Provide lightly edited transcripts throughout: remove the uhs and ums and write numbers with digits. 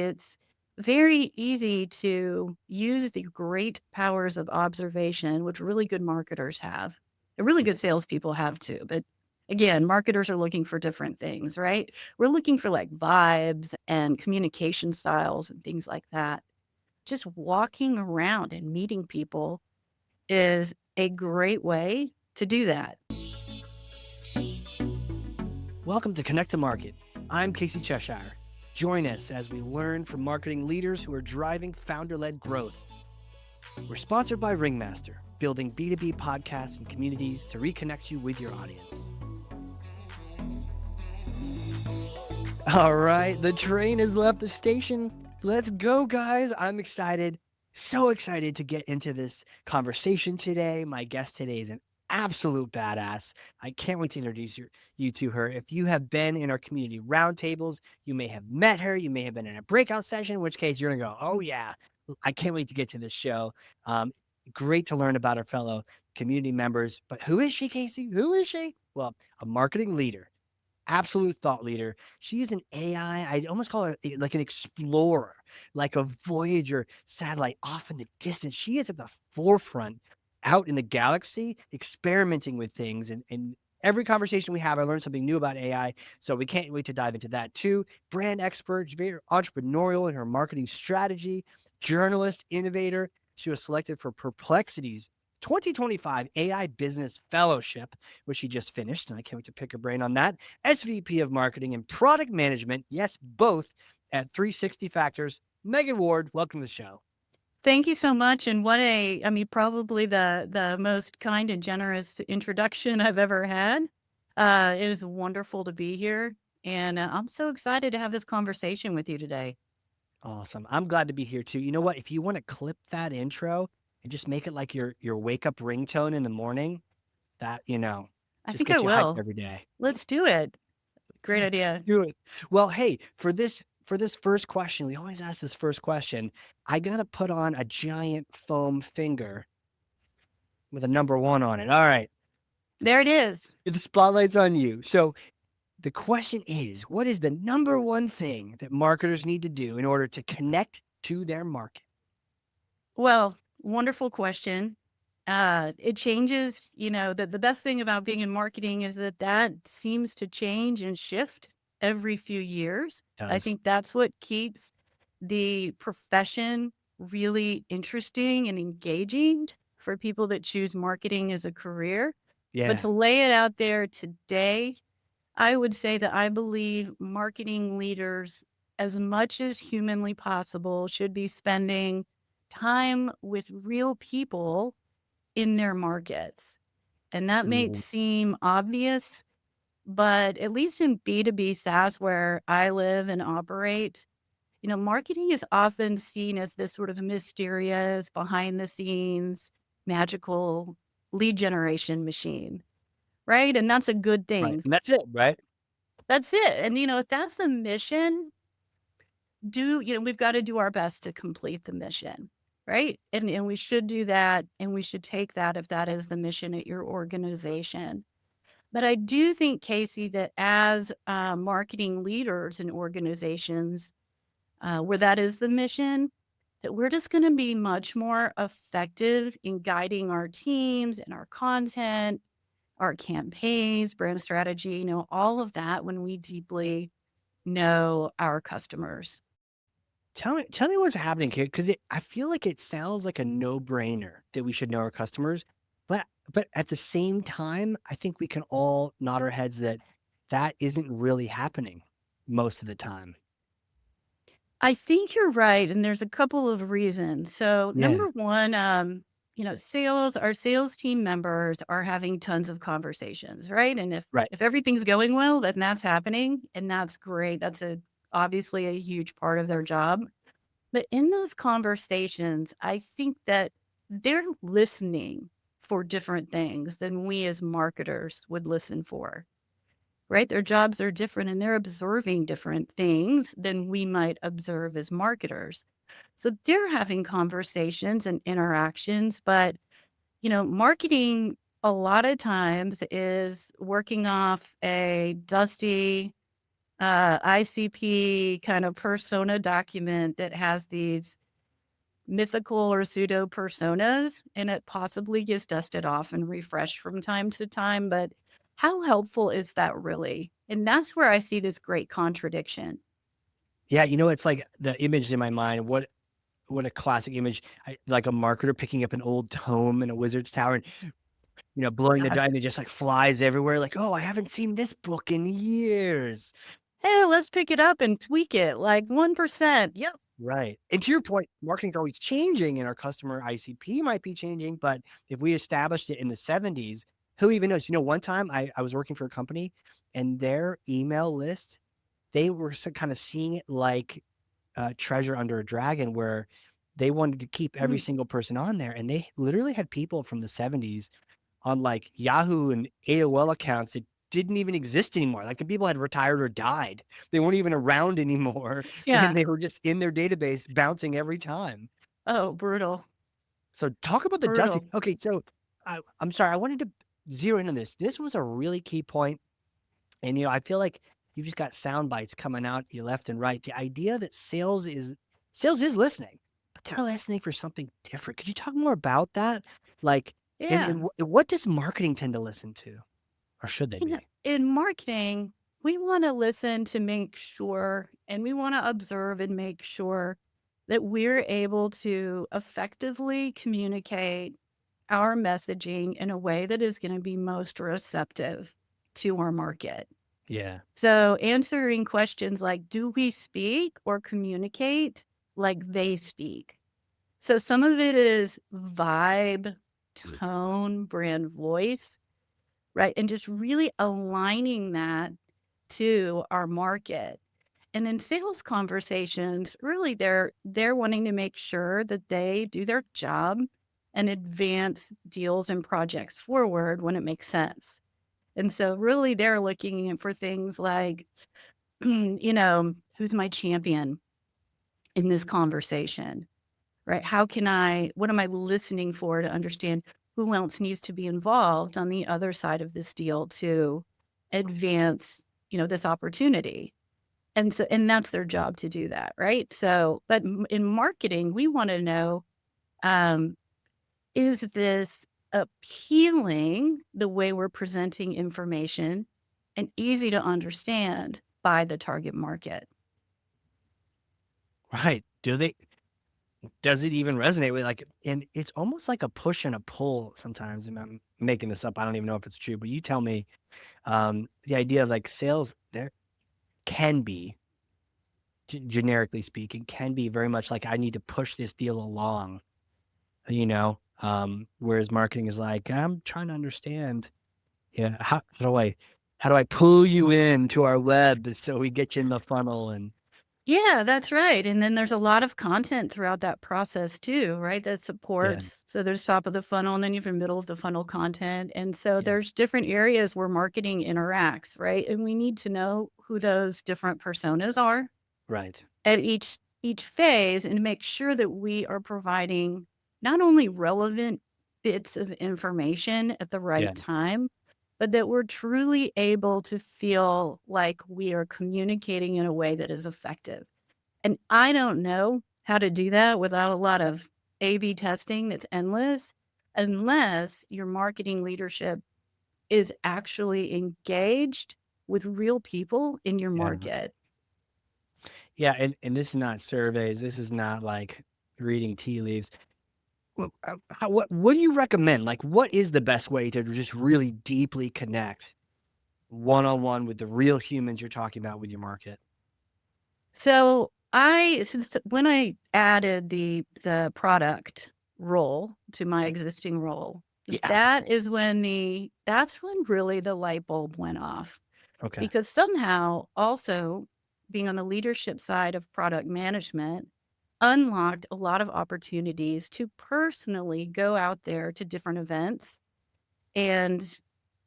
It's very easy to use the great powers of observation, which really good marketers have. And really good salespeople have too. But again, marketers are looking for different things, right? We're looking for like vibes and communication styles and things like that. Just walking around and meeting people is a great way to do that. Welcome to Connect to Market. I'm Casey Cheshire. Join us as we learn from marketing leaders who are driving founder-led growth. We're sponsored by Ringmaster, building B2B podcasts and communities to reconnect you with your audience. All right, the train has left the station. Let's go, guys. I'm excited, so excited to get into this conversation today. My guest today is an absolute badass. I can't wait to introduce you to her. If you have been in our community roundtables, you may have met her. You may have been in a breakout session, in which case you're going to go, oh, yeah, I can't wait to get to this show. Great to learn about our fellow community members. But who is she, Casey? Who is she? Well, a marketing leader. Absolute thought leader. She is an AI. I'd almost call her like an explorer, like a Voyager satellite off in the distance. She is at the forefront out in the galaxy, experimenting with things. And every conversation we have, I learn something new about AI. So we can't wait to dive into that too. Brand expert, very entrepreneurial in her marketing strategy, journalist, innovator. She was selected for Perplexity's 2025 AI Business Fellowship, which she just finished, and I can't wait to pick her brain on that. SVP of Marketing and Product Management, yes, both at 360 Factors. Megan Ward, welcome to the show. Thank you so much. And probably the most kind and generous introduction I've ever had. It was wonderful to be here. And I'm so excited to have this conversation with you today. Awesome. I'm glad to be here too. You know what? If you want to clip that intro and just make it like your wake up ringtone in the morning, that, I just think I gets you hyped will. every day. Let's do it. Great idea. Do it. Well, hey, for this first question, we always ask this first question. I gotta put on a giant foam finger with a number 1 on it. All right, There it is. the spotlight's on you. So the question is, what is the number 1 thing that marketers need to do in order to connect to their market? Well, wonderful question. It changes, the best thing about being in marketing is that seems to change and shift every few years. I Does. think that's what keeps the profession really interesting and engaging for people that choose marketing as a career. But Yeah. to lay it out there today, I would say that I believe marketing leaders, as much as humanly possible, should be spending time with real people in their markets. And that may Ooh, seem obvious, but at least in B2B SaaS where I live and operate, marketing is often seen as this sort of mysterious, behind the scenes, magical lead generation machine, right? And that's a good right. thing. And that's it, right? That's it. And, if that's the mission, we've got to do our best to complete the mission, right? And we should do that. And we should take that if that is the mission at your organization. But I do think, Casey, that as marketing leaders in organizations where that is the mission, that we're just going to be much more effective in guiding our teams and our content, our campaigns, brand strategy, all of that when we deeply know our customers. Tell me what's happening here, because I feel like it sounds like a no-brainer that we should know our customers, but at the same time, I think we can all nod our heads that that isn't really happening most of the time. I think you're right, and there's a couple of reasons. So, Yeah, number one, our sales team members are having tons of conversations, right? And if right. if everything's going well, then that's happening, and that's great. That's obviously a huge part of their job. But in those conversations, I think that they're listening for different things than we as marketers would listen for. Right? Their jobs are different and they're observing different things than we might observe as marketers. So they're having conversations and interactions, but marketing a lot of times is working off a dusty ICP kind of persona document that has these mythical or pseudo personas, and it possibly gets dusted off and refreshed from time to time. But how helpful is that really? And that's where I see this great contradiction. Yeah, you know, it's like the image in my mind. What a classic image! Like a marketer picking up an old tome in a wizard's tower and blowing the God. die, and it just like flies everywhere. Like, oh, I haven't seen this book in years. Hey, let's pick it up and tweak it like 1%. Yep. Right. And to your point, marketing's always changing and our customer ICP might be changing, but if we established it in the 70s, who even knows? One time I was working for a company and their email list, they were kind of seeing it like treasure under a dragon, where they wanted to keep every Mm. single person on there. And they literally had people from the 70s on like Yahoo and AOL accounts that didn't even exist anymore. Like the people had retired or died. They weren't even around anymore. Yeah. And they were just in their database bouncing every time. Oh, brutal. So talk about the dusting. Brutal. Okay, so I'm sorry, I wanted to zero in on this. This was a really key point, and I feel like you just got sound bites coming out you left and right. The idea that sales is listening, but they're listening for something different. Could you talk more about that? Like, Yeah. what does marketing tend to listen to, or should they be? In marketing, we want to listen to make sure, and we want to observe and make sure that we're able to effectively communicate our messaging in a way that is going to be most receptive to our market. Yeah, So, answering questions like, do we speak or communicate like they speak? So, some of it is vibe, tone, brand voice, right? And just really aligning that to our market. And in sales conversations, really they're wanting to make sure that they do their job and advance deals and projects forward when it makes sense. And so really they're looking for things like, who's my champion in this conversation? Right? What am I listening for to understand who else needs to be involved on the other side of this deal to advance, this opportunity? And that's their job to do that, right? So, but in marketing, we want to know, um, is this appealing the way we're presenting information and easy to understand by the target market? right. Does it even resonate with like, and it's almost like a push and a pull sometimes. And I'm making this up. I don't even know if it's true, but you tell me. The idea of like sales there can be, generically speaking, can be very much like I need to push this deal along, whereas marketing is like, I'm trying to understand, yeah, how do I pull you into our web so we get you in the funnel and Yeah, that's right, and then there's a lot of content throughout that process too, right, that yeah, supports so there's top of the funnel, and then you have your middle of the funnel content, and so yeah, there's different areas where marketing interacts, right, and we need to know who those different personas are right, at each phase and make sure that we are providing not only relevant bits of information at the yeah, right time, but that we're truly able to feel like we are communicating in a way that is effective. And I don't know how to do that without a lot of A/B testing that's endless, unless your marketing leadership is actually engaged with real people in your yeah, market. yeah. And this is not surveys. This is not like reading tea leaves. Well, what do you recommend? Like, what is the best way to just really deeply connect one on one with the real humans you're talking about with your market? So I since when I added the product role to my existing role, Yeah. that's when really the light bulb went off. Okay. Because somehow also being on the leadership side of product management unlocked a lot of opportunities to personally go out there to different events and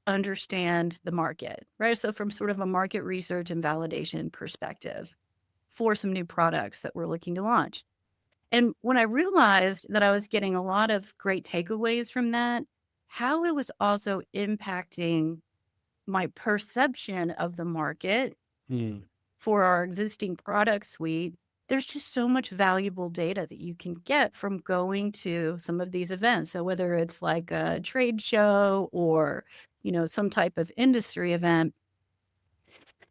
understand the market, right? So from sort of a market research and validation perspective for some new products that we're looking to launch. And when I realized that I was getting a lot of great takeaways from that, how it was also impacting my perception of the market Hmm. for our existing product suite, there's just so much valuable data that you can get from going to some of these events. So whether it's like a trade show or, some type of industry event,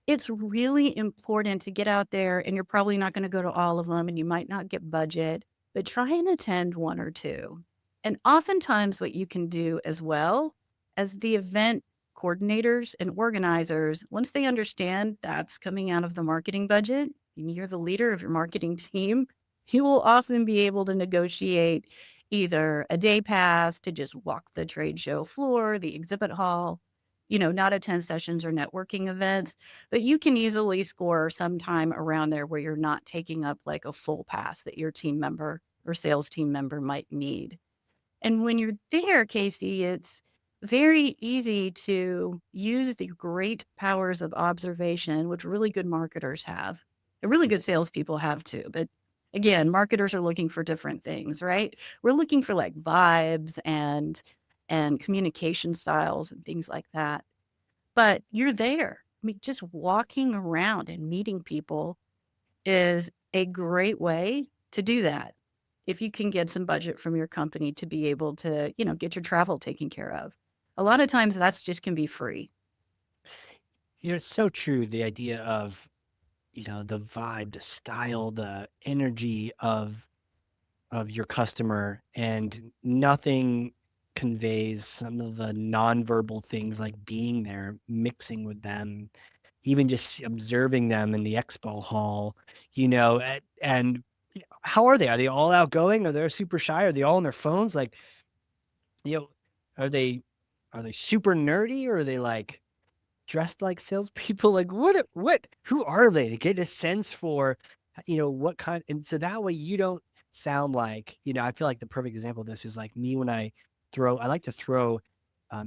it's really important to get out there, and you're probably not gonna go to all of them, and you might not get budget, but try and attend 1 or 2. And oftentimes what you can do as well as the event coordinators and organizers, once they understand that's coming out of the marketing budget and you're the leader of your marketing team, you will often be able to negotiate either a day pass to just walk the trade show floor, the exhibit hall, not attend sessions or networking events, but you can easily score some time around there where you're not taking up like a full pass that your team member or sales team member might need. And when you're there, Casey, it's very easy to use the great powers of observation, which really good marketers have. And really good salespeople have too. But again, marketers are looking for different things, right? We're looking for like vibes and communication styles and things like that. But you're there. I mean, just walking around and meeting people is a great way to do that. If you can get some budget from your company to be able to, get your travel taken care of. A lot of times that's just can be free. It's so true. The idea of, the vibe, the style, the energy of your customer, and nothing conveys some of the nonverbal things like being there, mixing with them, even just observing them in the expo hall, and how are they? Are they all outgoing? Are they super shy? Are they all on their phones? Like, you know, are they super nerdy, or are they like dressed like salespeople? Like, who are they, to get a sense for, what kind, and so that way you don't sound like, I feel like the perfect example of this is like me when I like to throw,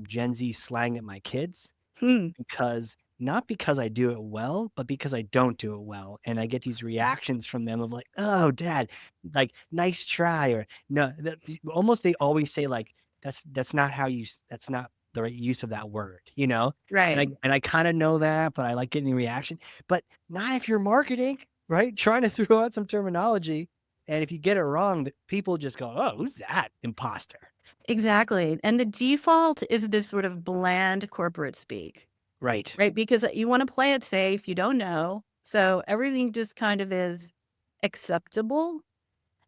Gen Z slang at my kids, Hmm, because not because I do it well, but because I don't do it well, and I get these reactions from them of like, "Oh, dad, like, nice try," or no, almost they always say like, "That's not how you that's not the right use of that word," you know? And I right. and I kinda know that, but I like getting the reaction, but not if you're marketing, right? Trying to throw out some terminology, and if you get it wrong, the people just go, "Oh, who's that imposter?" Exactly. And the default is this sort of bland corporate speak, Right. right? Because you want to play it safe. You don't know. So everything just kind of is acceptable.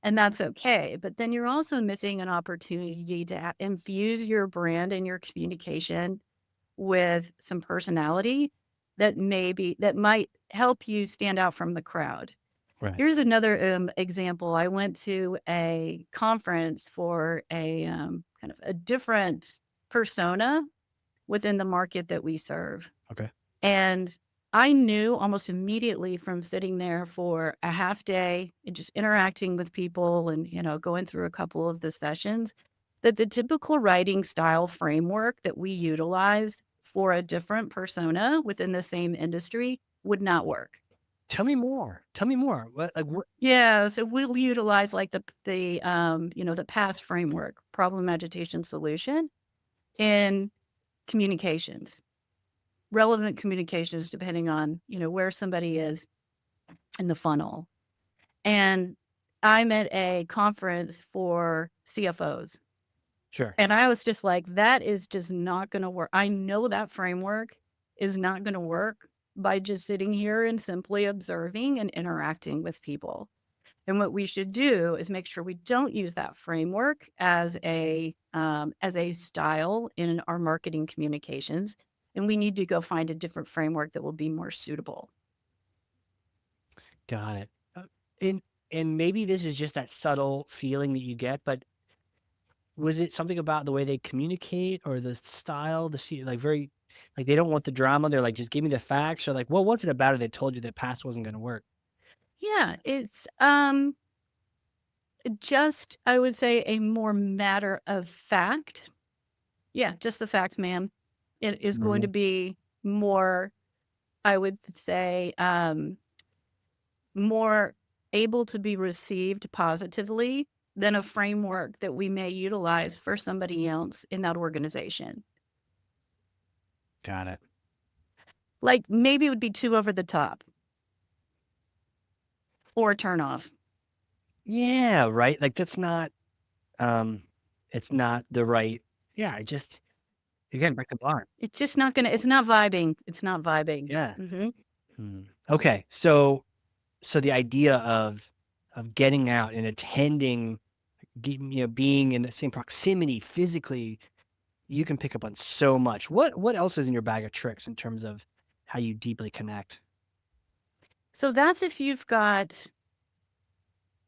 And that's okay, but then you're also missing an opportunity to infuse your brand and your communication with some personality that might help you stand out from the crowd. Right. Here's another, example. I went to a conference for kind of a different persona within the market that we serve. Okay. And I knew almost immediately from sitting there for a half day and just interacting with people and, going through a couple of the sessions that the typical writing style framework that we utilize for a different persona within the same industry would not work. Tell me more. Tell me more. What Yeah, so we'll utilize like the past framework, problem, agitation, solution in communications, relevant communications, depending on, where somebody is in the funnel. And I'm at a conference for CFOs. Sure. And I was just like, that is just not going to work. I know that framework is not going to work by just sitting here and simply observing and interacting with people. And what we should do is make sure we don't use that framework as a style in our marketing communications. And we need to go find a different framework that will be more suitable. Got it. And maybe this is just that subtle feeling that you get, but was it something about the way they communicate, or the style, like very, like they don't want the drama. They're like, just give me the facts, or like, what was it about it that told you that past wasn't going to work? Yeah, it's just I would say a more matter of fact. Yeah, just the facts, ma'am. It is going to Mhm. be more, I would say, more able to be received positively than a framework that we may utilize for somebody else in that organization. Got it. Like, maybe it would be too over the top. or turn off. Yeah, right? Like, that's not, um it's not the right yeah, I just again, break the bar. It's just not gonna it's not vibing. It's not vibing. Yeah. Mhm. Okay, so the idea of getting out and attending, being in the same proximity physically, you can pick up on so much. What else is in your bag of tricks in terms of how you deeply connect? So that's if you've got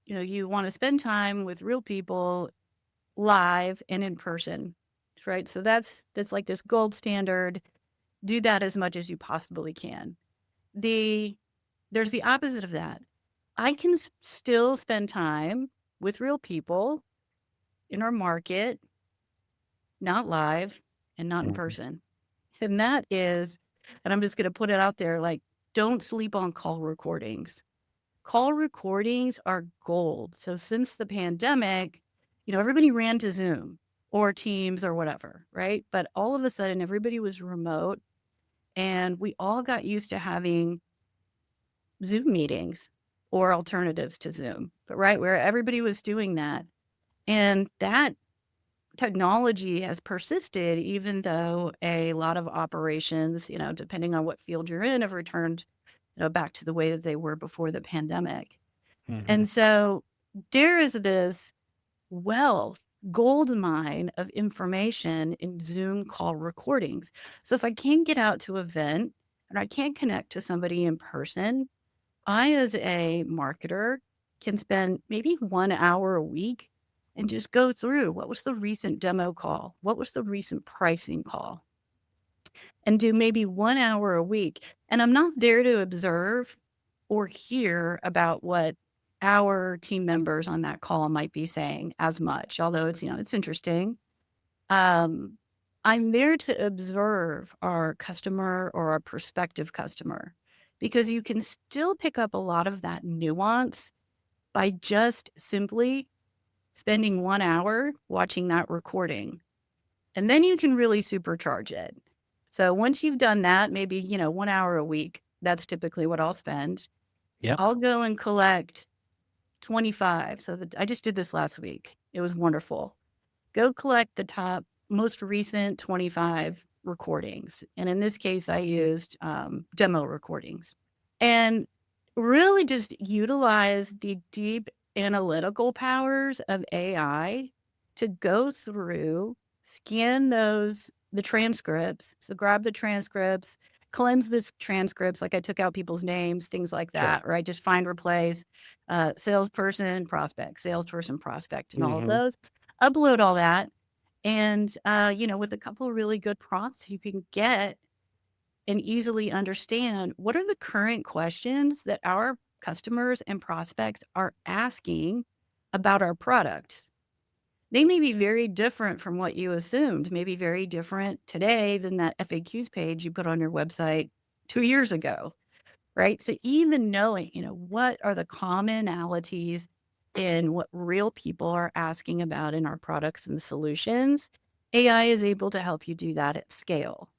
you wanna spend time with real people live and in person, right? So that's like this gold standard. Do that as much as you possibly can. The There's the opposite of that. I can still spend time with real people in our market, not live and not in Mhm, person. And that is, and I'm just going to put it out there, like, don't sleep on call recordings. Call recordings are gold. So since the pandemic, everybody ran to Zoom or Teams or whatever, right? But all of a sudden, everybody was remote and we all got used to having Zoom meetings or alternatives to Zoom, but right where everybody was doing that. And that technology has persisted, even though a lot of operations, depending on what field you're in, have returned, back to the way that they were before the pandemic. mhm. And so there is this wealth, gold mine of information in Zoom call recordings. So if I can't get out to an event and I can't connect to somebody in person, I, as a marketer, can spend maybe 1 hour a week and just go through what was the recent demo call? What was the recent pricing call? And do maybe 1 hour a week. And I'm not there to observe or hear about what our team members on that call might be saying as much, although it's interesting. Um, I'm there to observe our customer or our prospective customer because you can still pick up a lot of that nuance by just simply spending 1 hour watching that recording. And then you can really supercharge it. So once you've done that, maybe, 1 hour a week, that's typically what I'll spend. Yep, I'll go and collect 25. So I just did this last week. It was wonderful. Go collect the top most recent 25 recordings. And in this case, I used demo recordings and really just utilize the deep analytical powers of AI to go through, scan the transcripts. So grab the transcripts, cleanse the transcripts. Like I took out people's names, things like sure. that, right? Just find, replace, salesperson, prospect, and all of Mhm. those. Upload all that. And, with a couple of really good prompts, you can get and easily understand what are the current questions that our customers and prospects are asking about our product. They may be very different from what you assumed, maybe very different today than that FAQs page you put on your website 2 years ago. Right? So even knowing, what are the commonalities in what real people are asking about in our products and solutions, AI is able to help you do that at scale.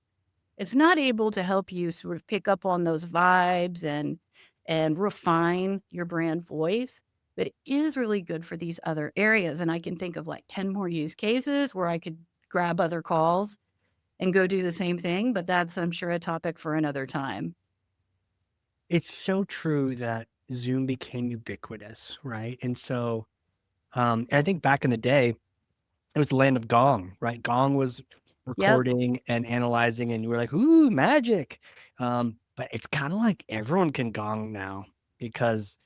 It's not able to help you sort of pick up on those vibes and refine your brand voice, but it is really good for these other areas. And I can think of like 10 more use cases where I could grab other calls and go do the same thing, but that's, I'm sure, a topic for another time. It's so true that Zoom became ubiquitous, right? And so, and I think back in the day, it was the land of Gong, right? Gong was Yep. recording and analyzing, and you were like, "Ooh, magic." But it's kinda like everyone can Gong now because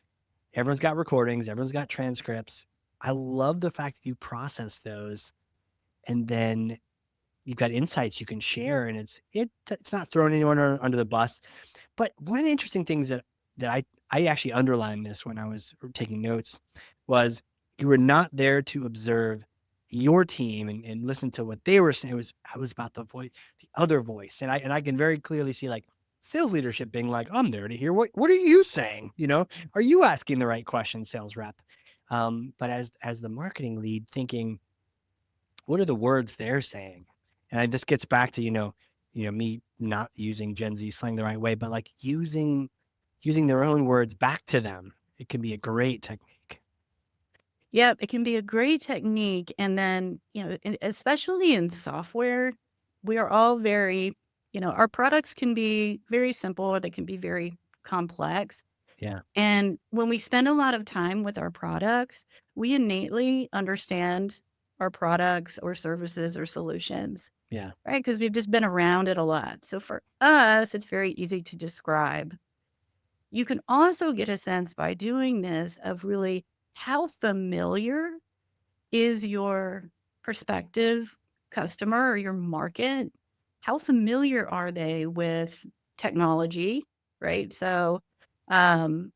everyone's got recordings, everyone's got transcripts. I love the fact that you process those, and then you've got insights you can share, and it's not throwing anyone under the bus. But one of the interesting things that I actually underlined this when I was taking notes was you were not there to observe your team and listen to what they were saying. I was about the other voice. And I can very clearly see like sales leadership being like, I'm there to hear what are you saying? Are you asking the right questions, sales rep? But as the marketing lead thinking, what are the words they're saying? And this gets back to, me not using Gen Z slang the right way, but like using their own words back to them. It can be a great technique. Yep, it can be a great technique, and then, especially in software, we are all very our products can be very simple or they can be very complex, Yeah, and when we spend a lot of time with our products, we innately understand our products or services or solutions, yeah. right? Because 'Cause we've just been around it a lot. So for us, it's very easy to describe. You can also get a sense by doing this of really how familiar is your prospective customer or your market? How familiar are they with technology, right? So, um,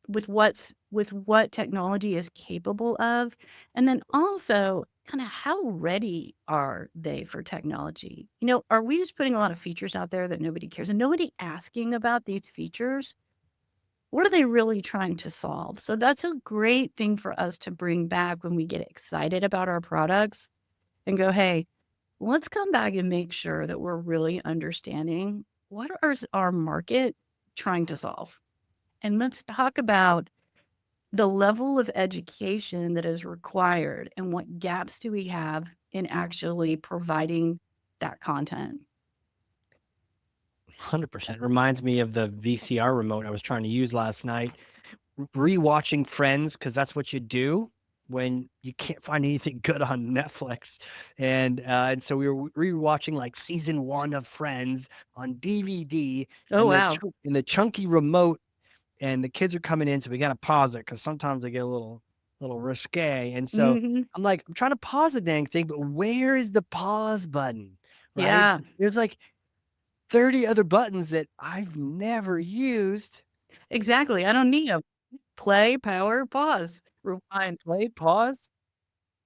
with what technology is capable of, and then also kind of how ready are they for technology? Are we just putting a lot of features out there that nobody cares and nobody asking about these features? What are they really trying to solve? So that's a great thing for us to bring back when we get excited about our products and go, hey, let's come back and make sure that we're really understanding what is our market trying to solve. And let's talk about the level of education that is required and what gaps do we have in actually providing that content. 100% reminds me of the VCR remote I was trying to use last night. Rewatching Friends, because that's what you do when you can't find anything good on Netflix. And so we were rewatching like season 1 of Friends on DVD, Oh, and wow. the chunky remote, and the kids are coming in, so we gotta pause it because sometimes they get a little risque. And so Hmm. I'm trying to pause the dang thing, but where is the pause button, right? Yeah, There's like 30 other buttons that I've never used. exactly. I don't need a play, power, pause, rewind. Play, pause.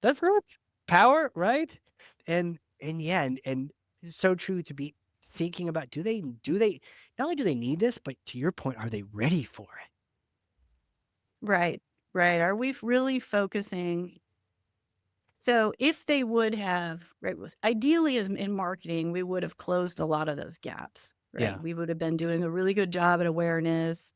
That's right. Power, right? And yeah, and it's so true to be thinking about, do they not only do they need this, but to your point, are they ready for it? Right, right. Are we really focusing? So if they would have, right, was ideally as in marketing, we would have closed a lot of those gaps, right? Yeah, We would have been doing a really good job at awareness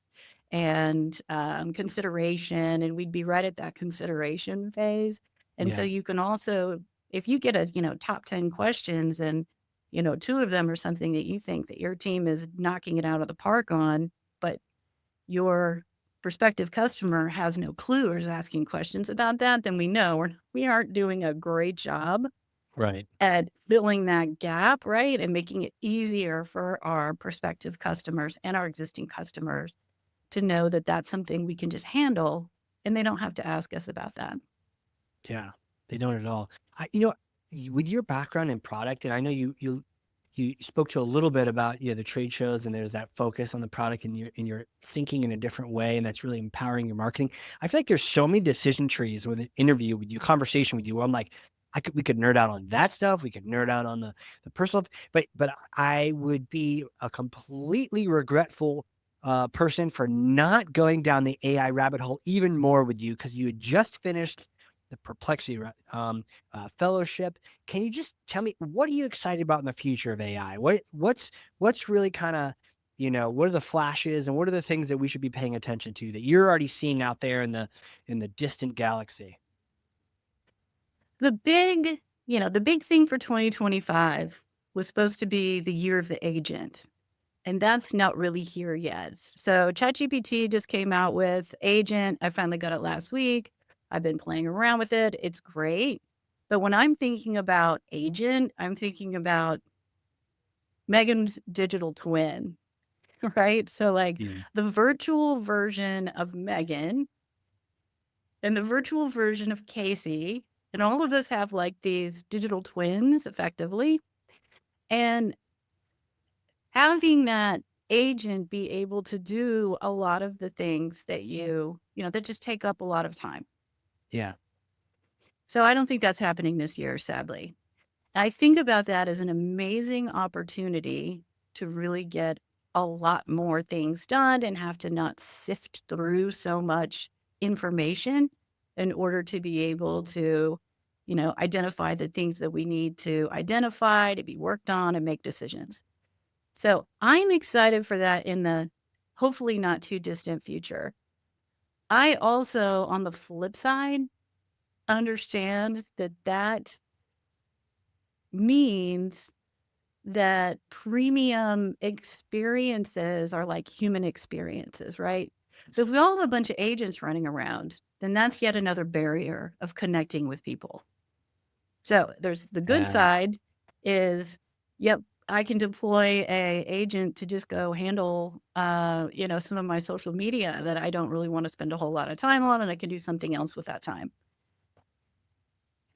and consideration, and we'd be right at that consideration phase. And so yeah, you can also, if you get a, top 10 questions and, two of them are something that you think that your team is knocking it out of the park on, but your prospective customer has no clue or is asking questions about that, then we know we aren't doing a great job right. at filling that gap, right? And making it easier for our prospective customers and our existing customers to know that that's something we can just handle and they don't have to ask us about that. Yeah, they don't at all. With your background in product, and I know you spoke to a little bit about the trade shows, and there's that focus on the product, and you're thinking in a different way, and that's really empowering your marketing. I feel like there's so many decision trees with an interview with you, conversation with you, where I'm like, we could nerd out on that stuff, we could nerd out on the personal, but I would be a completely regretful person for not going down the AI rabbit hole even more with you, because you had just finished the Perplexity fellowship. Can you just tell me, what are you excited about in the future of AI? What's really kind of, what are the flashes and what are the things that we should be paying attention to that you're already seeing out there in the distant galaxy? The big thing for 2025 was supposed to be the year of the agent. And that's not really here yet. So ChatGPT just came out with Agent. I finally got it last week. I've been playing around with it. It's great. But when I'm thinking about Agent, I'm thinking about Megan's digital twin, right? So, like Yeah. the virtual version of Megan and the virtual version of Casey. And all of us have like these digital twins effectively. And having that agent be able to do a lot of the things that that just take up a lot of time. Yeah. So I don't think that's happening this year, sadly. I think about that as an amazing opportunity to really get a lot more things done and have to not sift through so much information in order to be able to, identify the things that we need to identify, to be worked on, and make decisions. So I'm excited for that in the hopefully not too distant future. I also, on the flip side, understand that that means that premium experiences are like human experiences, right? So if we all have a bunch of agents running around, then that's yet another barrier of connecting with people. So there's the good Yeah, side is, yep, I can deploy a agent to just go handle, some of my social media that I don't really want to spend a whole lot of time on, and I can do something else with that time.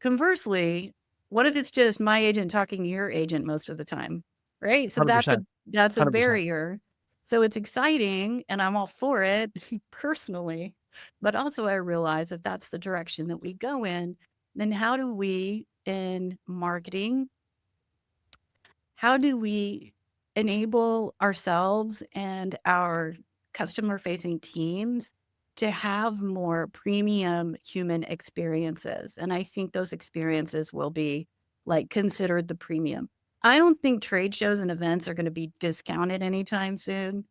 Conversely, what if it's just my agent talking to your agent most of the time, right? So that's a 100%, that's a 100%. barrier. So it's exciting and I'm all for it personally, but also I realize if that's the direction that we go in, then how do we in marketing, how do we enable ourselves and our customer facing teams to have more premium human experiences? And I think those experiences will be like considered the premium. I don't think trade shows and events are going to be discounted anytime soon.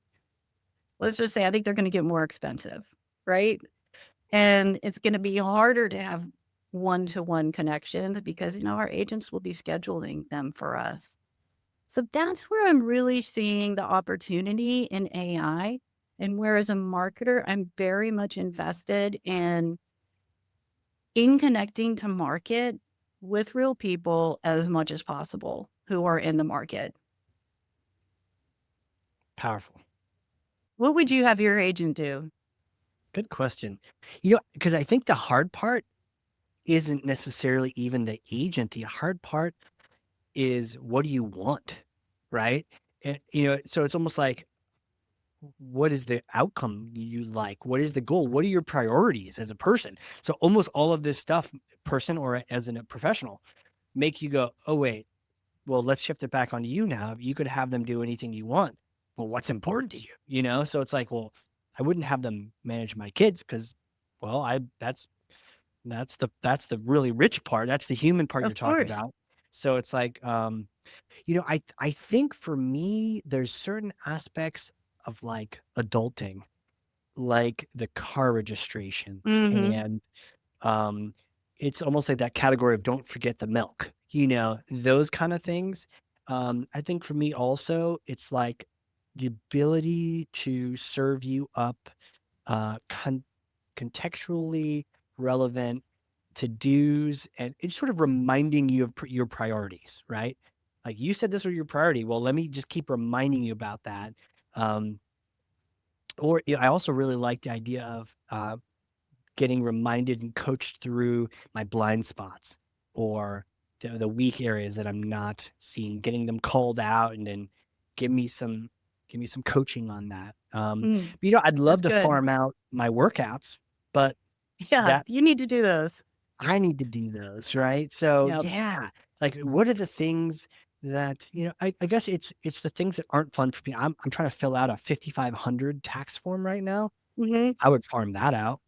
Let's just say I think they're going to get more expensive, right? And it's going to be harder to have one to one connections because, our agents will be scheduling them for us. So that's where I'm really seeing the opportunity in AI. And where as a marketer, I'm very much invested in connecting to market with real people as much as possible who are in the market. Powerful. What would you have your agent do? Good question. Because I think the hard part isn't necessarily even the agent. The hard part is what do you want, right? So it's almost like, what is the outcome you like? What is the goal? What are your priorities as a person? So almost all of this stuff, person or as a professional, make you go, oh, wait, well, let's shift it back onto you now. You could have them do anything you want. Well, what's important to you? So it's like, well, I wouldn't have them manage my kids because, well, that's the really rich part. That's the human part you're Of talking course. about. So it's like, I think for me, there's certain aspects of like adulting, like the car registrations Hmm. and um, it's almost like that category of don't forget the milk, those kind of things. I think for me also, it's like the ability to serve you up contextually relevant to do's and it's sort of reminding you of your priorities, right? Like you said, this was your priority. Well, let me just keep reminding you about that. Um, I also really like the idea of getting reminded and coached through my blind spots or the weak areas that I'm not seeing, getting them called out and then give me some coaching on that. Mm, But, I'd that's love to good. farm out my workouts, but Yeah, that you need to do those. I need to do those, right? So Yep. yeah, like what are the things that, I guess it's the things that aren't fun for me. I'm trying to fill out a 5,500 tax form right now. Hmm. I would farm that out.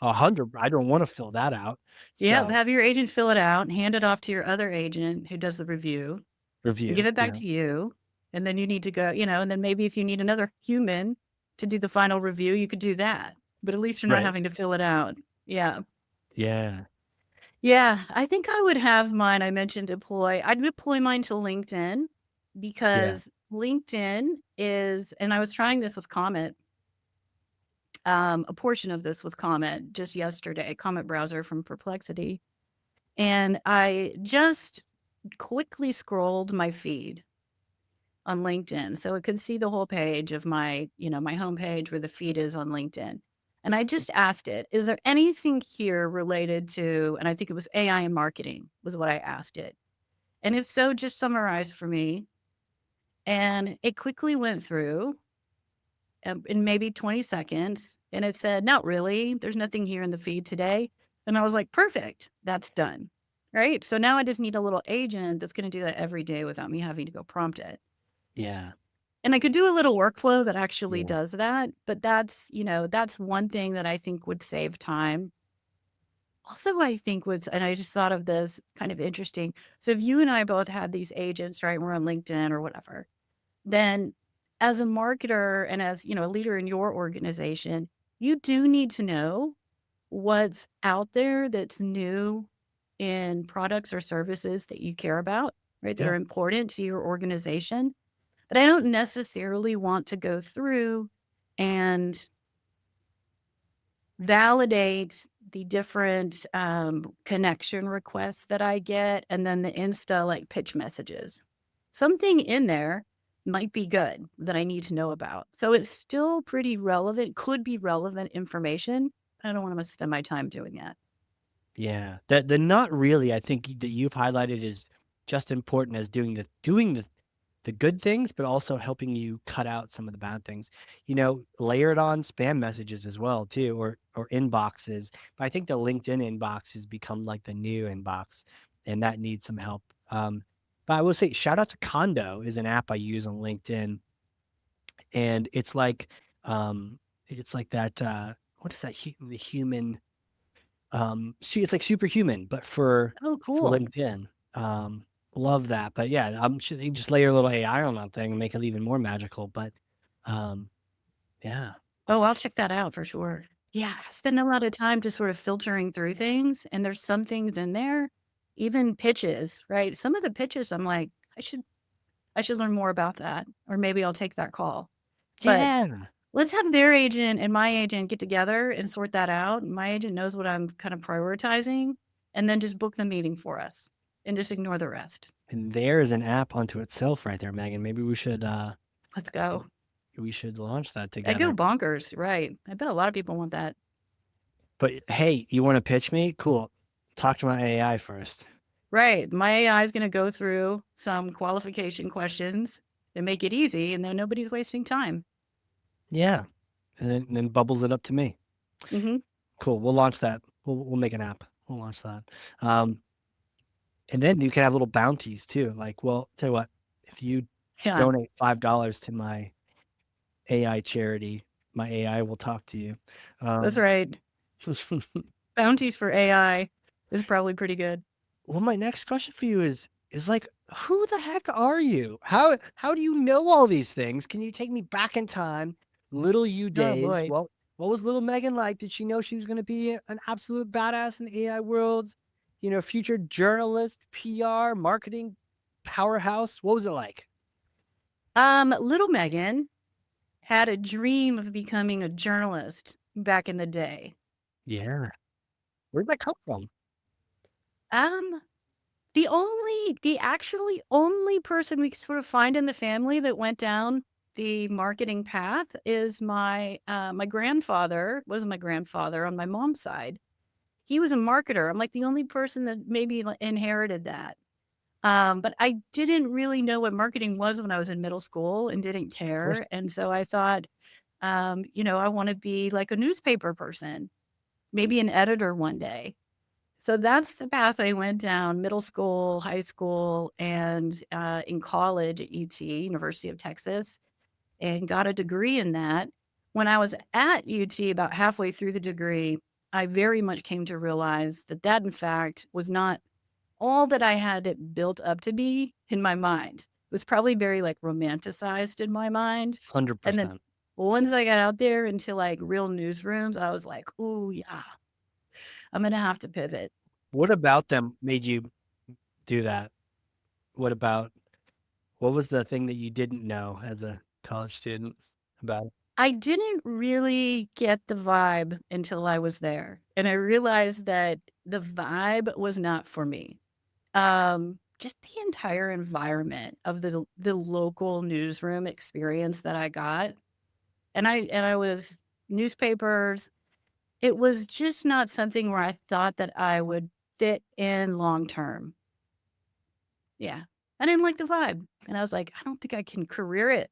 100, I don't wanna fill that out. Yep. So, Have your agent fill it out and hand it off to your other agent who does the review. And give review, it back to you, and then you need to go, and then maybe if you need another human to do the final review, you could do that, but at least you're not right. having to fill it out. Yeah. Yeah, Yeah, I think I would have mine. I'd deploy mine to LinkedIn yeah. because LinkedIn is, and I was trying this with Comet, a portion of this with Comet just yesterday, Comet browser from Perplexity, and I just quickly scrolled my feed on LinkedIn. So it could see the whole page of my homepage where the feed is on LinkedIn. And I just asked it, is there anything here related to, and I think it was AI and marketing was what I asked it. And if so, just summarize for me. And it quickly went through in maybe 20 seconds and it said, not really. There's nothing here in the feed today. And I was like, perfect. That's done. Right. So now I just need a little agent that's going to do that every day without me having to go prompt it. Yeah, And I could do a little workflow that actually yeah, does that, but that's one thing that I think would save time. Also, I think and I just thought of this kind of interesting. So if you and I both had these agents, right, we're on LinkedIn or whatever, then as a marketer and as, a leader in your organization, you do need to know what's out there that's new in products or services that you care about, right? That Yeah. are important to your organization. But I don't necessarily want to go through and validate the different connection requests that I get and then the Insta like pitch messages. Something in there might be good that I need to know about. So it's still pretty relevant, could be relevant information. I don't want to spend my time doing that. Yeah. The not really, I think that you've highlighted is just important as doing the good things, but also helping you cut out some of the bad things. Layer it on spam messages as well too, or inboxes. But I think the LinkedIn inbox has become like the new inbox, and that needs some help. But I will say, shout out to Condo is an app I use on LinkedIn, and it's like that. What is that? The human see, it's like Superhuman, but Oh, for cool. LinkedIn. Love that, but yeah, I'm sure you just layer a little AI on that thing and make it even more magical, but, um, yeah. Oh, I'll check that out for sure. Yeah, I spend a lot of time just sort of filtering through things, and there's some things in there, even pitches, right? Some of the pitches, I'm like, I should learn more about that, or maybe I'll take that call. But Yeah, let's have their agent and my agent get together and sort that out. My agent knows what I'm kind of prioritizing, and then just book the meeting for us and just ignore the rest. and there's an app unto itself right there, Megan. Maybe Let's go. we should launch that I go together. bonkers, right? I bet a lot of people want that. But, hey, you wanna pitch me? Cool. Talk to my AI first. Right. My AI is going to go through some qualification questions and make it easy, and then nobody's wasting time. Yeah, and then bubbles it up to me. Hmm. Cool, we'll launch that. We'll make an app. We'll launch that. Um And then you can have little bounties too. Like, well, tell you what, if you Yeah, donate $5 to my AI charity, my AI will talk to you. that's Um, right. Bounties for AI is probably pretty good. well, my next question for you is like, who the heck are you? How do you know all these things? Can you take me back in time, little you Oh days? boy. What was little Megan like? Did she know she was going to be an absolute badass in the AI world? Future journalist, PR, marketing powerhouse. What was it like? Little Megan had a dream of becoming a journalist back in the day. Yeah. Where'd that come from? Um, the actually only person we sort of find in the family that went down the marketing path is my grandfather was my grandfather on my mom's side. He was a marketer. I'm like the only person that maybe inherited that. But I didn't really know what marketing was when I was in middle school and didn't Of course. care. And so I thought, I want to be like a newspaper person, maybe an editor one day. So that's the path I went down middle school, high school, and in college at UT, University of Texas, and got a degree in that. When I was at UT, about halfway through the degree, I very much came to realize that that, in fact, was not all that I had it built up to be in my mind. It was probably very like romanticized in my mind. And then 100%. once I got out there into like real newsrooms, I was like, oh, yeah, I'm going to have to pivot. What about them made you do that? What about what was the thing that you didn't know as a college student about it? I didn't really get the vibe until I was there. And I realized that the vibe was not for me. Just the entire environment of the local newsroom experience that I got. And I was newspapers. It was just not something where I thought that I would fit in long term. Yeah. I didn't like the vibe. And I was like, I don't think I can career it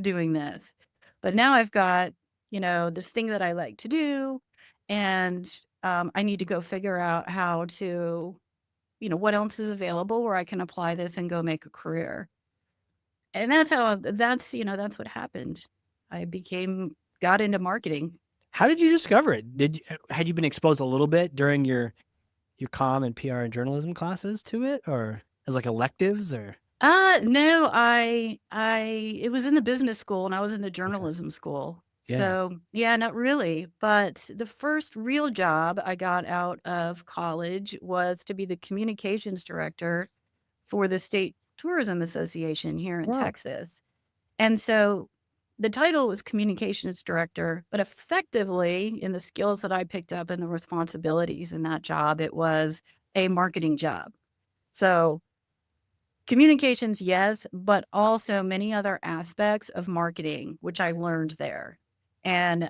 doing this. But now I've got, this thing that I like to do. And I need to go figure out how to, what else is available where I can apply this and go make a career. And that's what happened. Got into marketing. How did you discover it? Had you been exposed a little bit during your comm and PR and journalism classes to it, or as like electives, or No, it was in the business school and I was in the okay, journalism school. Yeah. So, yeah, not really. But the first real job I got out of college was to be the communications director for the State Tourism Association here in Wow. Texas. And so the title was communications director, but effectively, in the skills that I picked up and the responsibilities in that job, it was a marketing job. So communications, yes, but also many other aspects of marketing, which I learned there. And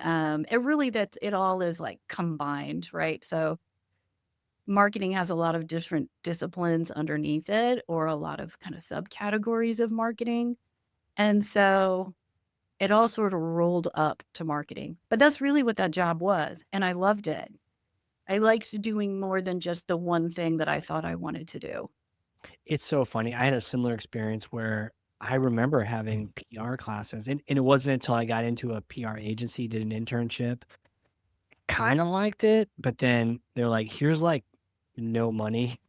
it really that it all is like combined, right? So marketing has a lot of different disciplines underneath it, or a lot of kind of subcategories of marketing. And so it all sort of rolled up to marketing. But that's really what that job was. And I loved it. I liked doing more than just the one thing that I thought I wanted to do. It's so funny. I had a similar experience where I remember having PR classes, and it wasn't until I got into a PR agency, did an internship, kind of liked it, but then they're like, here's like no money.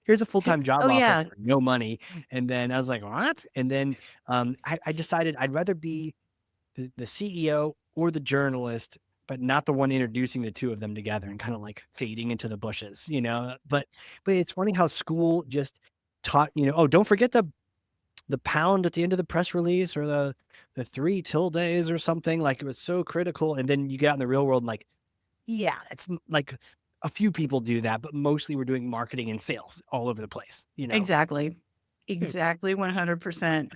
Here's a full-time Oh, job offer yeah. for no money. And then I was like, what? And then I decided I'd rather be the CEO or the journalist, but not the one introducing the two of them together and kind of like fading into the bushes, you know? But it's funny how school just taught, oh, don't forget the pound at the end of the press release or the three till days or something. Like it was so critical. And then you get out in the real world and like, yeah, like a few people do that, but mostly we're doing marketing and sales all over the place, you know? Exactly. Hmm. Exactly, 100%.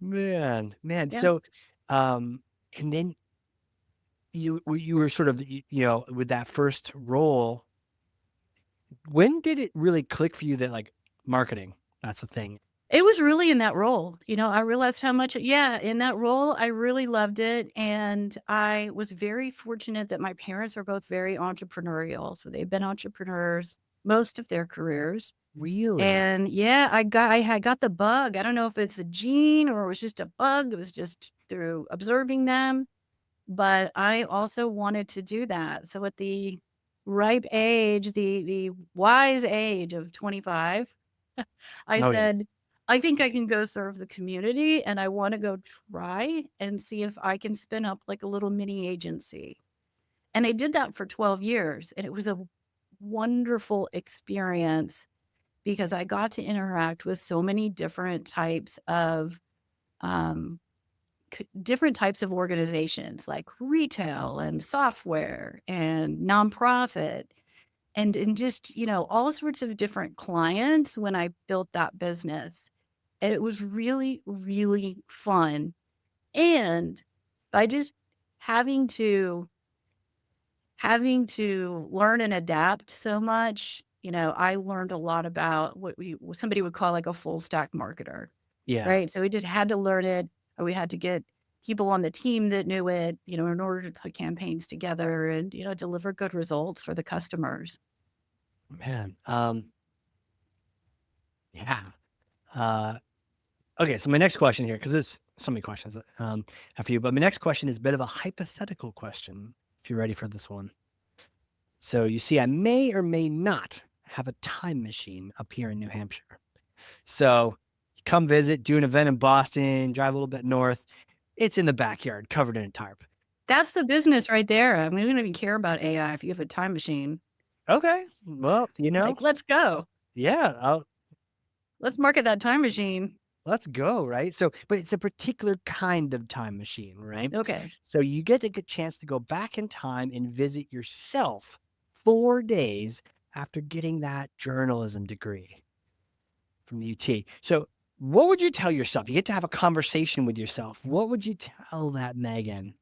Man. Yeah. So, um, and then you were sort of, with that first role, when did it really click for you that, like, marketing, that's the thing? It was really in that role, I realized how much yeah, in that role, I really loved it, and I was very fortunate that my parents are both very entrepreneurial, so they've been entrepreneurs most of their careers, Really? and yeah, I had got the bug. I don't know if it's a gene or it was just a bug, it was just through observing them, but I also wanted to do that, so at the ripe age, the wise age of 25, I Oh, yes. said, "I think I can go serve the community, and I wanna go try and see if I can spin up, like, a little mini agency." And I did that for 12 years, and it was a wonderful experience because I got to interact with so many um, different types of organizations, like retail and software and nonprofit and just, all sorts of different clients when I built that business. And it was really, really fun. And by just having to having to learn and adapt so much, I learned a lot about what somebody would call like a full stack marketer, Yeah. right? So we just had to learn it, or we had to get people on the team that knew it, in order to put campaigns together and, deliver good results for the customers. Man, yeah. Uh, okay, so my next question here, because there's so many questions, have for you, but my next question is a bit of a hypothetical question, if you're ready for this one. So you see, I may or may not have a time machine up here in New Hampshire. So come visit, do an event in Boston, drive a little bit north. It's in the backyard, covered in a tarp. That's the business right there. I mean, we don't even care about AI if you have a time machine. Okay, well, Like, let's go. yeah, Let's market that time machine. let's go, right? So, but it's a particular kind of time machine, right? Okay. So you get a good chance to go back in time and visit yourself 4 days after getting that journalism degree from the UT. So, what would you tell yourself? You get to have a conversation with yourself. What would you tell that Megan?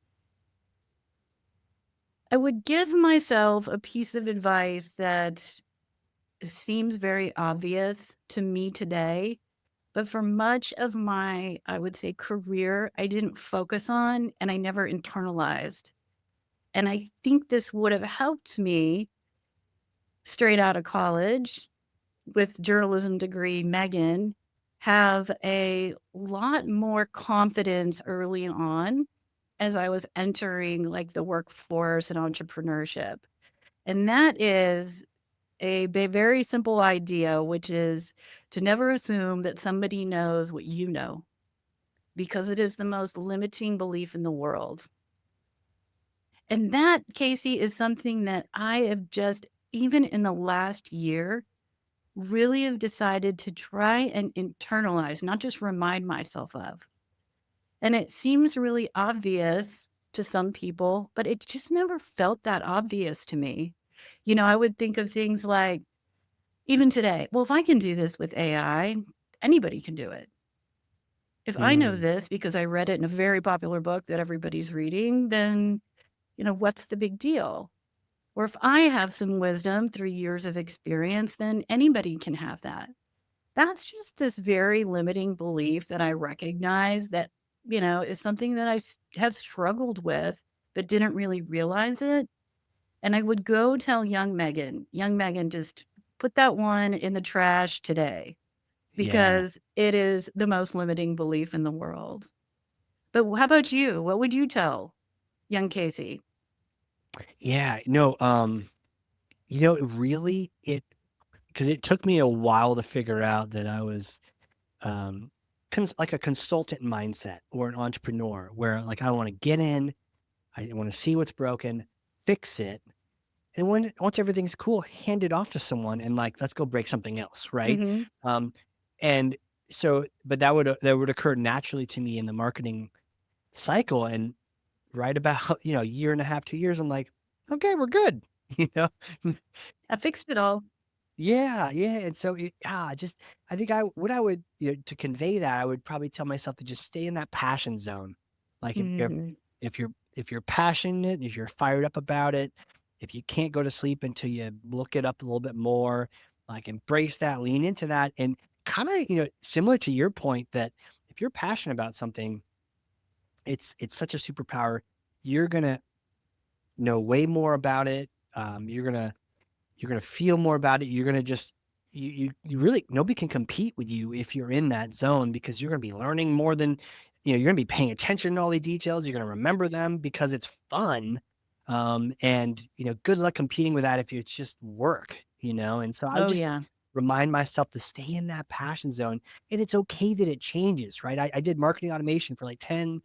I would give myself a piece of advice that seems very obvious to me today, but for much of my, I would say, career, I didn't focus on and I never internalized. And I think this would have helped me straight out of college with journalism degree, Megan, have a lot more confidence early on as I was entering like the workforce and entrepreneurship. And that is very simple idea, which is to never assume that somebody knows what you know, because it is the most limiting belief in the world. And that, Casey, is something that I have just, even in the last year, really have decided to try and internalize, not just remind myself of. And it seems really obvious to some people, but it just never felt that obvious to me. I would think of things like, even today, well, if I can do this with AI, anybody can do it. If I know Mm, this because I read it in a very popular book that everybody's reading, then, what's the big deal? Or if I have some wisdom through years of experience, then anybody can have that. That's just this very limiting belief that I recognize that, is something that have struggled with, but didn't really realize it. And I would go tell young Megan, just put that one in the trash today yeah. because it is the most limiting belief in the world. But how about you? What would you tell young Casey? Yeah. No, it really, because it took me a while to figure out that I was, um, like a consultant mindset or an entrepreneur where like I want to get in, I want to see what's broken, fix it. And once everything's cool, hand it off to someone and like, let's go break something else. Right. Hmm. Um, and so, but that would occur naturally to me in the marketing cycle. And right about, a year and a half, 2 years, I'm like, okay, we're good. You know, I fixed it all. Yeah, yeah, and so just I think what I would, to convey that, I would probably tell myself to just stay in that passion zone. Like Hmm. if you're passionate, if you're fired up about it, if you can't go to sleep until you look it up a little bit more, like embrace that, lean into that, and kind of, similar to your point that if you're passionate about something, it's such a superpower. You're gonna know way more about it. You're gonna feel more about it. You're gonna just you really nobody can compete with you if you're in that zone because you're gonna be learning more than you're gonna be paying attention to all the details. You're gonna remember them because it's fun. And good luck competing with that if it's just work. And so I would Oh, just yeah. remind myself to stay in that passion zone. And it's okay that it changes, right? I did marketing automation for like 10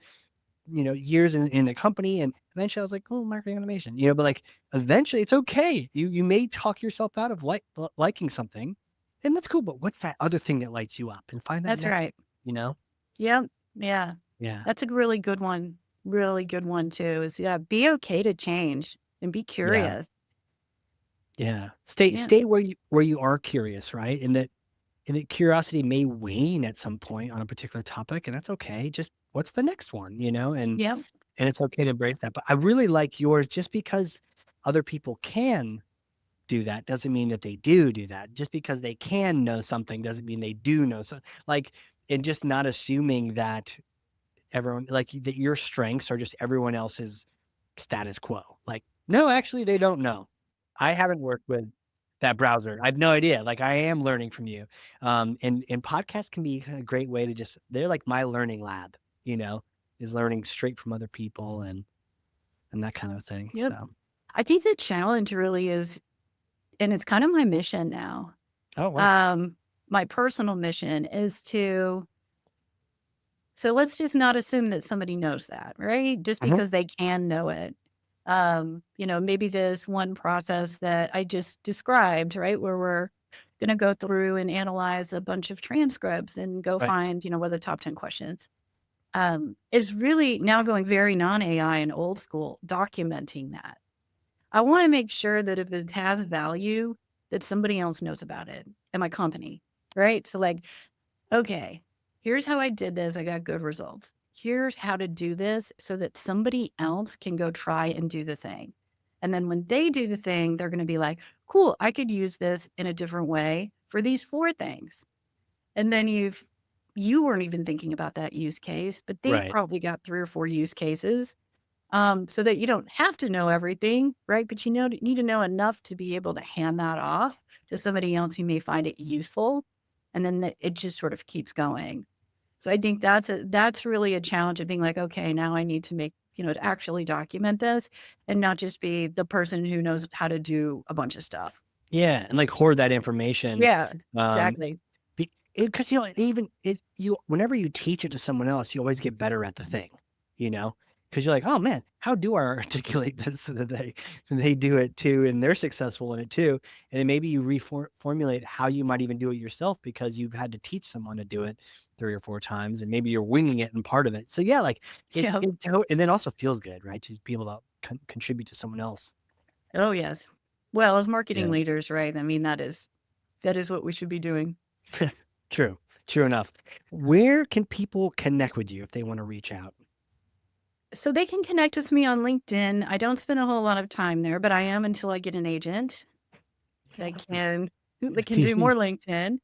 years in the company. And eventually I was like, oh, marketing automation, but like eventually it's okay. You may talk yourself out of liking something and that's cool. But what's that other thing that lights you up and find that That's next, right. you know? Yep. Yeah. Yeah. That's a really good one. Really good one too is, yeah, be okay to change and be Yeah. curious. Yeah. Yeah. Stay where you are curious, right? And that curiosity may wane at some point on a particular topic, and that's okay. Just what's the next one, Yep. and it's okay to embrace that. But I really like yours just because other people can do that doesn't mean that they do that. Just because they can know something doesn't mean they do know so like, and just not assuming that everyone like that your strengths are just everyone else's status quo. Like, no, actually they don't know. I haven't worked with that browser. I have no idea. Like I am learning from you. And podcasts can be a great way to just they're like my learning lab, is learning straight from other people and that kind of thing. Yep. So, I think the challenge really is, and it's kind of my mission now. oh wow. Um, my personal mission is to, so let's just not assume that somebody knows that, right? Just Mhm. because they can know it. Maybe this one process that I just described, right? Where we're going to go through and analyze a bunch of transcripts and go Right. find, what are the top 10 questions. Is really now going very non AI and old school, documenting that. I want to make sure that if it has value, that somebody else knows about it in my company, right? So, like, okay, here's how I did this. I got good results. Here's how to do this so that somebody else can go try and do the thing. And then when they do the thing, they're going to be like, cool, I could use this in a different way for these four things. And then you weren't even thinking about that use case, but they've Right. probably got three or four use cases, so that you don't have to know everything, right? But need to know enough to be able to hand that off to somebody else who may find it useful, and then it just sort of keeps going. So I think that's really a challenge of being like, okay, now I need to make to actually document this and not just be the person who knows how to do a bunch of stuff. Yeah. And like hoard that information. Yeah, Um, exactly. Because whenever you teach it to someone else, you always get better at the thing, you know, because you're like, oh man, how do I articulate this so that they do it too and they're successful in it too? And then maybe you reformulate how you might even do it yourself because you've had to teach someone to do it 3 or 4 times, and maybe you're winging it in part of it. So yeah, like Yeah. and then also feels good, right? To be able to contribute to someone else. Oh, yes. Well, as marketing Yeah. leaders, right? I mean, that is what we should be doing. True. True enough. Where can people connect with you if they want to reach out? So they can connect with me on LinkedIn. I don't spend a whole lot of time there, but I am until I get an agent that can do more LinkedIn.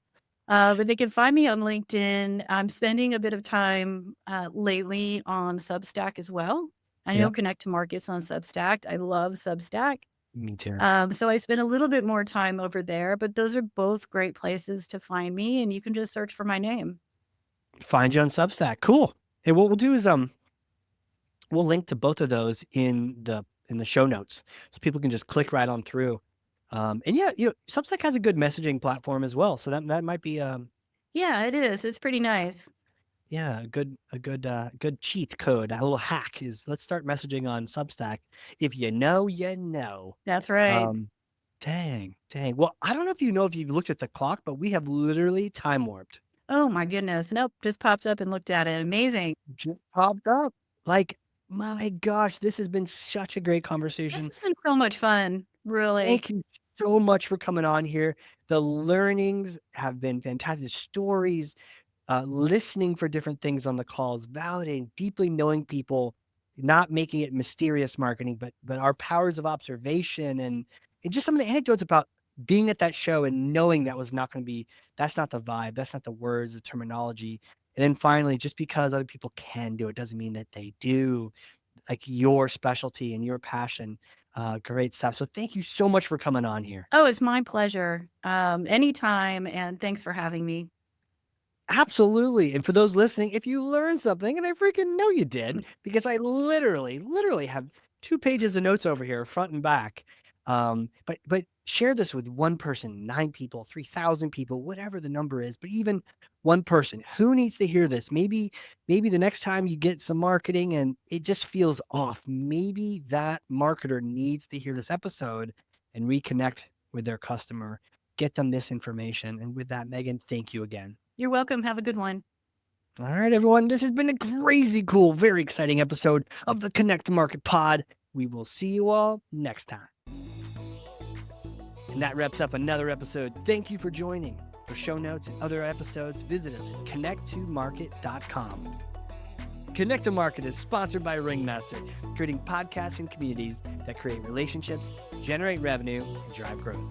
But they can find me on LinkedIn. I'm spending a bit of time lately on Substack as well. I know Yep. Connect to Markets on Substack. I love Substack. Me too. So I spend a little bit more time over there, but those are both great places to find me, and you can just search for my name. Find you on Substack. Cool. And what we'll do is we'll link to both of those in the show notes so people can just click right on through. And yeah, Substack has a good messaging platform as well. So that might be Yeah, it is. It's pretty nice. yeah, good cheat code. A little hack is let's start messaging on Substack. If you know, you know. That's right. Um dang. Well, I don't know if you've looked at the clock, but we have literally time warped. Oh my goodness. Nope. Just popped up and looked at it. Amazing. Just popped up. Like, my gosh, this has been such a great This conversation. has been so much fun. Really. Thank you so much for coming on here. The learnings have been fantastic. The stories, listening for different things on the calls, validating, deeply knowing people, not making it mysterious marketing, but our powers of observation and just some of the anecdotes about being at that show and knowing that was not going to be that's not the vibe, that's not the words, the terminology. And then finally, just because other people can do it doesn't mean that they do. Like your specialty and your passion, great stuff. So thank you so much for coming on here. Oh, it's my pleasure. Anytime. And thanks for having me. Absolutely. And for those listening, if you learned something, and I freaking know you did, because I literally have 2 pages of notes over here, front and back. But share this with one person, 9 people, 3,000 people, whatever the number is, but even one person who needs to hear this. Maybe the next time you get some marketing and it just feels off, maybe that marketer needs to hear this episode and reconnect with their customer, get them this information. And with that, Megan, thank you again. You're welcome. Have a good one. All right, everyone. This has been a crazy cool, very exciting episode of the Connect to Market Pod. We will see you all next time. And that wraps up another episode. Thank you for joining. For show notes and other episodes, visit us at connecttomarket.com. Connect to Market is sponsored by Ringmaster, creating podcasts and communities that create relationships, generate revenue, and drive growth.